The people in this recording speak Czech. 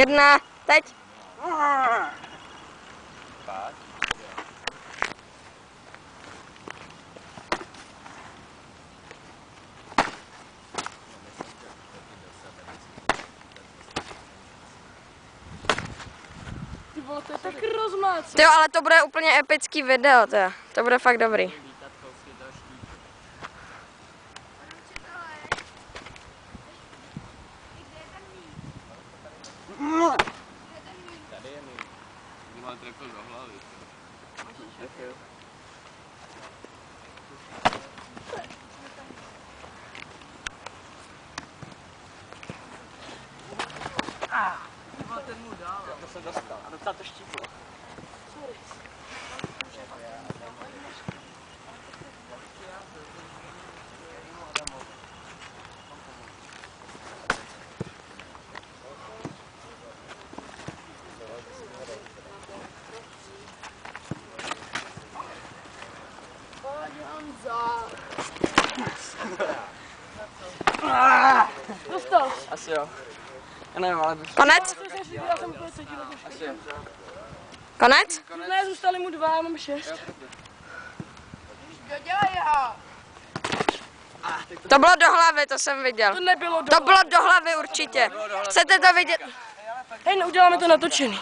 1, teď. Ty vole, to je tak rozmácet. Ty jo, ale to bude úplně epický video, to bude fakt dobrý. Tady je mi. Měla trefil do hlavy. Trefil. Ten mu dál. To se dostal. A docela to štíplo. Dostal. Asi jo. Já nevím, ale... Konec? Já jsem úplně cítil. Asi jo. Konec? Ne, zůstali mu 2, já mám 6. To bylo do hlavy, to jsem viděl. To nebylo To bylo do hlavy určitě. Chcete to vidět? Hej, uděláme to natočený.